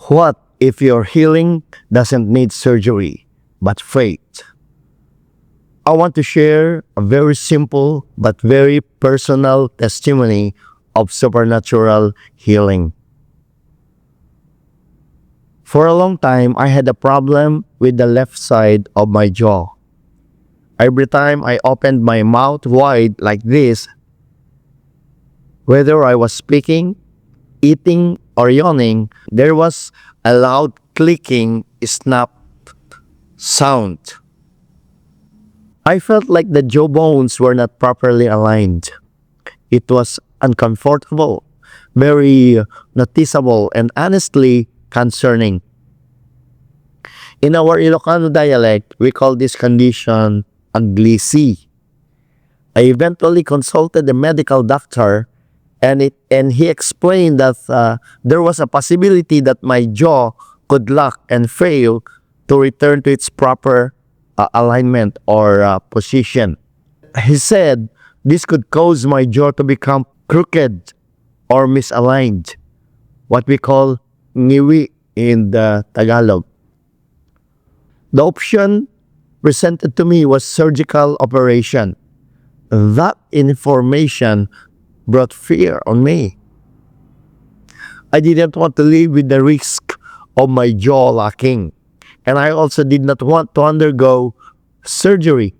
What if your healing doesn't need surgery, but faith? I want to share a very simple but very personal testimony of supernatural healing. For a long time, I had a problem with the left side of my jaw. Every time I opened my mouth wide like this, whether I was speaking, eating, or yawning, there was a loud clicking snap sound. I felt like the jaw bones were not properly aligned. It was uncomfortable, very noticeable, and honestly concerning. In our Ilocano dialect, we call this condition aglisi. I eventually consulted a medical doctor, and he explained that there was a possibility that my jaw could lock and fail to return to its proper alignment or position. He said this could cause my jaw to become crooked or misaligned, what we call ngiwi in the Tagalog. The option presented to me was surgical operation. That information brought fear on me. I didn't want to live with the risk of my jaw locking, and I also did not want to undergo surgery.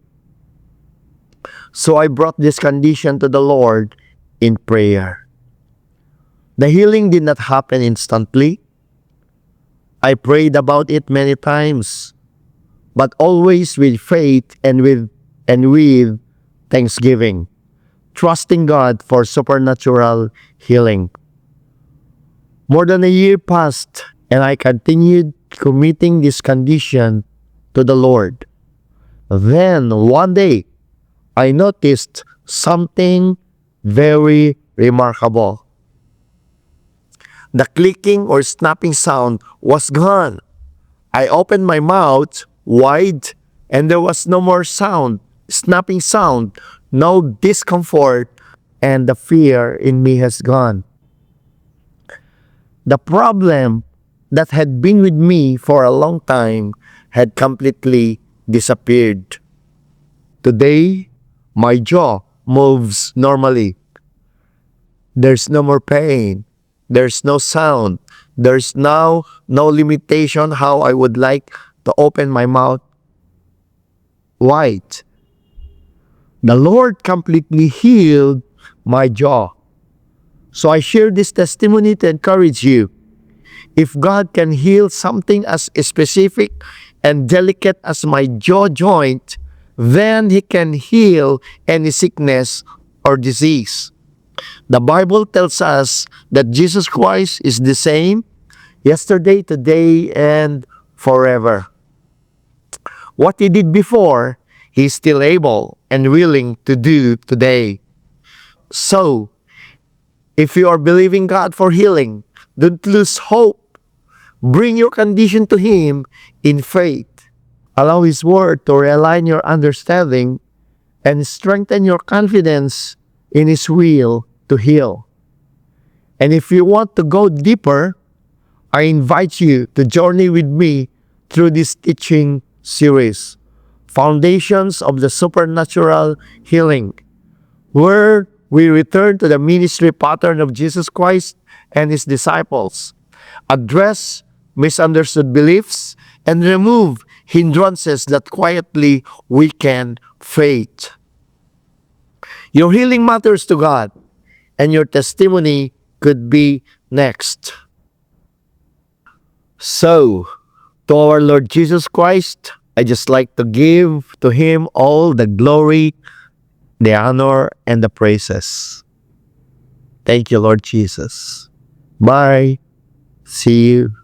So I brought this condition to the Lord in prayer. The healing did not happen instantly. I prayed about it many times, but always with faith and with thanksgiving, trusting God for supernatural healing. More than a year passed, and I continued committing this condition to the Lord. Then, one day, I noticed something very remarkable. The clicking or snapping sound was gone. I opened my mouth wide, and there was no more snapping sound, no discomfort, and the fear in me has gone. The problem that had been with me for a long time had completely disappeared. Today, my jaw moves normally. There's no more pain. There's no sound. There's now no limitation how I would like to open my mouth wide. The Lord completely healed my jaw. So I share this testimony to encourage you. If God can heal something as specific and delicate as my jaw joint, then He can heal any sickness or disease. The Bible tells us that Jesus Christ is the same yesterday, today, and forever. What He did before, He's still able and willing to do today. So, if you are believing God for healing, don't lose hope. Bring your condition to Him in faith. Allow His Word to realign your understanding and strengthen your confidence in His will to heal. And if you want to go deeper, I invite you to journey with me through this teaching series, Foundations of the Supernatural Healing, where we return to the ministry pattern of Jesus Christ and His disciples, address misunderstood beliefs, and remove hindrances that quietly weaken faith. Your healing matters to God, and your testimony could be next. So, to our Lord Jesus Christ, I just like to give to Him all the glory, the honor, and the praises. Thank you, Lord Jesus. Bye. See you.